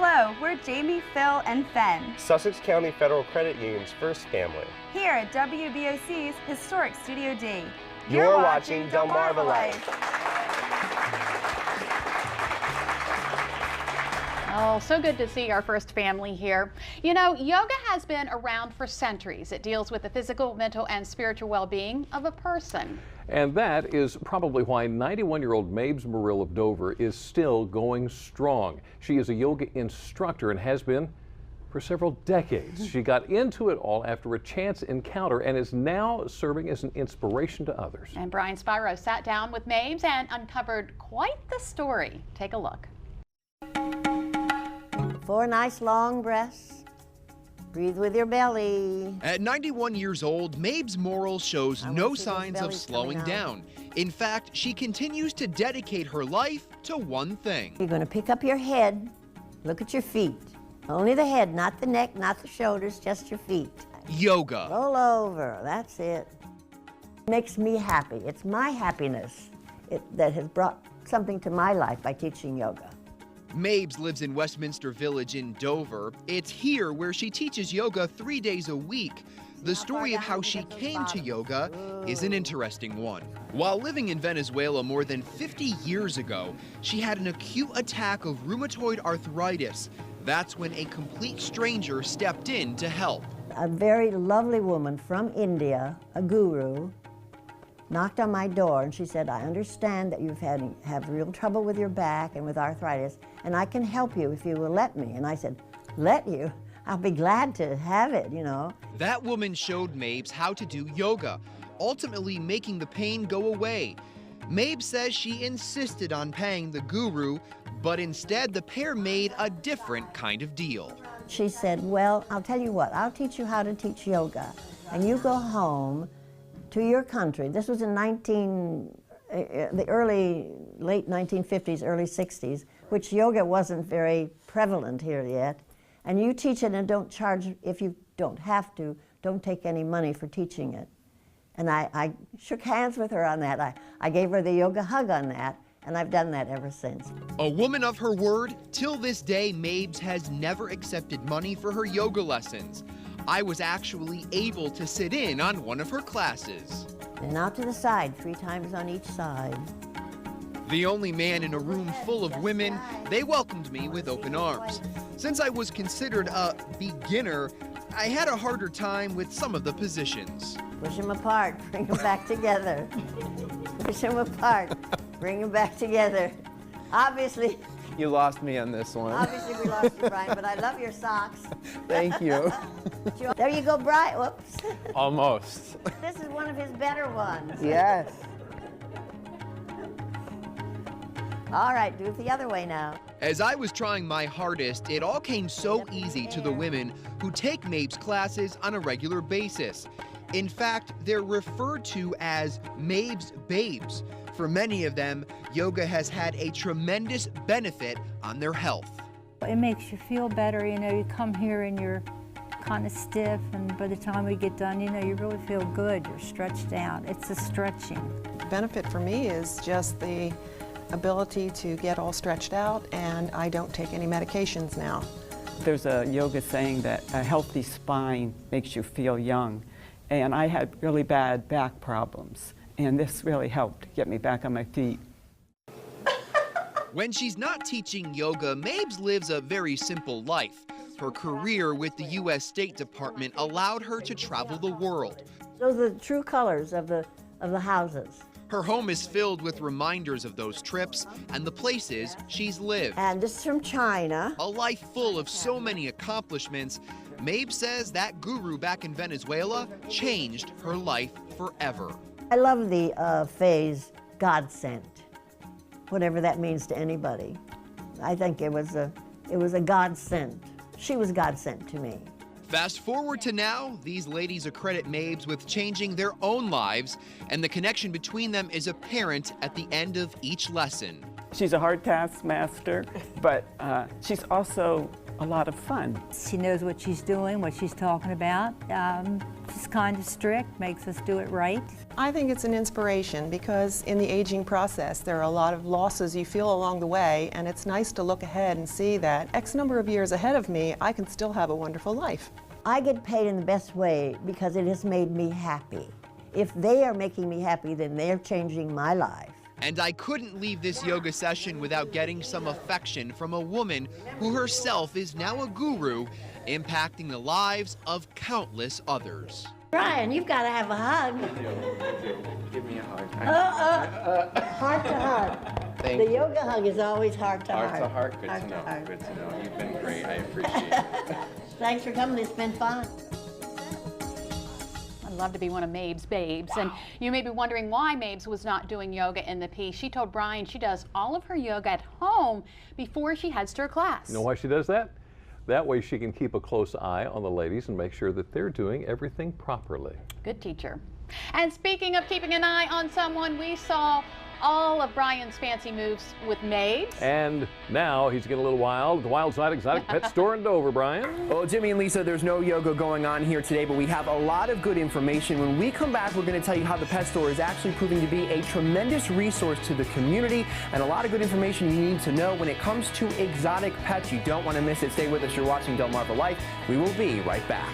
Hello, we're Jamie, Phil, and Fen. Sussex County Federal Credit Union's first family. Here at WBOC's historic Studio D. You're watching Delmarva Life. Oh, so good to see our first family here. You know, yoga has been around for centuries. It deals with the physical, mental, and spiritual well-being of a person. And that is probably why 91-year-old Mabes Morill of Dover is still going strong. She is a yoga instructor and has been for several decades. She got into it all after a chance encounter and is now serving as an inspiration to others. And Brian Spiro sat down with Mabes and uncovered quite the story. Take a look. 4 nice long breaths. Breathe with your belly. At 91 years old, Mabes Morill shows no signs of slowing down. In fact, she continues to dedicate her life to one thing. You're going to pick up your head, look at your feet. Only the head, not the neck, not the shoulders, just your feet. Yoga. Roll over, that's it. Makes me happy. It's my happiness that has brought something to my life by teaching yoga. Mabes lives in Westminster Village in Dover. It's here where she teaches yoga 3 days a week. The story of how she came to yoga is an interesting one. While living in Venezuela more than 50 years ago, she had an acute attack of rheumatoid arthritis. That's when a complete stranger stepped in to help. A very lovely woman from India, a guru, knocked on my door and she said, I understand that you've have real trouble with your back and with arthritis, and I can help you if you will let me. And I said, let you? I'll be glad to have it, you know. That woman showed Mabes how to do yoga, ultimately making the pain go away. Mabes says she insisted on paying the guru, but instead the pair made a different kind of deal. She said, well, I'll tell you what, I'll teach you how to teach yoga, and you go home to your country. This was in the late 1950s, early 60s, which yoga wasn't very prevalent here yet. And you teach it and don't charge, if you don't have to, don't take any money for teaching it. And I shook hands with her on that. I gave her the yoga hug on that, and I've done that ever since. A woman of her word, till this day, Mabes has never accepted money for her yoga lessons. I was actually able to sit in on one of her classes. And out to the side, 3 times on each side. The only man in a room full of women, they welcomed me with open arms. Since I was considered a beginner, I had a harder time with some of the positions. Push them apart, bring them back together. Push them apart, bring them back together. Obviously, You lost me on this one. obviously we lost you, Brian, but I love your socks. Thank you. There you go, Brian. Whoops. Almost. This is one of his better ones. Yes. All right, do it the other way now. As I was trying my hardest, it all came so easy to the women who take Mabes classes on a regular basis. In fact, they're referred to as Mabes Babes. For many of them, yoga has had a tremendous benefit on their health. It makes you feel better, you know, you come here and you're kind of stiff, and by the time we get done, you know, you really feel good, you're stretched out. It's the stretching. The benefit for me is just the ability to get all stretched out, and I don't take any medications now. There's a yoga saying that a healthy spine makes you feel young, and I had really bad back problems, and this really helped get me back on my feet. When she's not teaching yoga, Mabes lives a very simple life. Her career with the U.S. State Department allowed her to travel the world. Those are the true colors of the houses. Her home is filled with reminders of those trips and the places she's lived. And this is from China. A life full of so many accomplishments. Mabes says that guru back in Venezuela changed her life forever. I love the phrase, God sent, whatever that means to anybody. I think it was a God sent. She was God sent to me. Fast forward to now, these ladies accredit Mabes with changing their own lives, and the connection between them is apparent at the end of each lesson. She's a hard taskmaster, but she's also a lot of fun. She knows what she's doing, what she's talking about. She's kind of strict, makes us do it right. I think it's an inspiration because in the aging process there are a lot of losses you feel along the way, and it's nice to look ahead and see that X number of years ahead of me I can still have a wonderful life. I get paid in the best way because it has made me happy. If they are making me happy, then they're changing my life. And I couldn't leave this yoga session without getting some affection from a woman who herself is now a guru, impacting the lives of countless others. Brian, you've got to have a hug. Give me a hug. Heart to heart. Thank The you. yoga hug is always heart to heart. Heart to heart. Good Heart to to know. heart. Good to know. You've been great. I appreciate it. Thanks for coming. It's been fun. I'd love to be one of Mabe's babes. Wow. And you may be wondering why Mabes was not doing yoga in the piece. She told Brian she does all of her yoga at home before she heads to her class. You know why she does that? That way she can keep a close eye on the ladies and make sure that they're doing everything properly. Good teacher. And speaking of keeping an eye on someone, we saw all of Brian's fancy moves with Mabes. And now he's getting a little wild. The Wild Side Exotic Pet Store in Dover, Brian. Well, Jimmy and Lisa, there's no yoga going on here today, but we have a lot of good information. When we come back, we're going to tell you how the pet store is actually proving to be a tremendous resource to the community and a lot of good information you need to know when it comes to exotic pets. You don't want to miss it. Stay with us. You're watching Delmarva Life. We will be right back.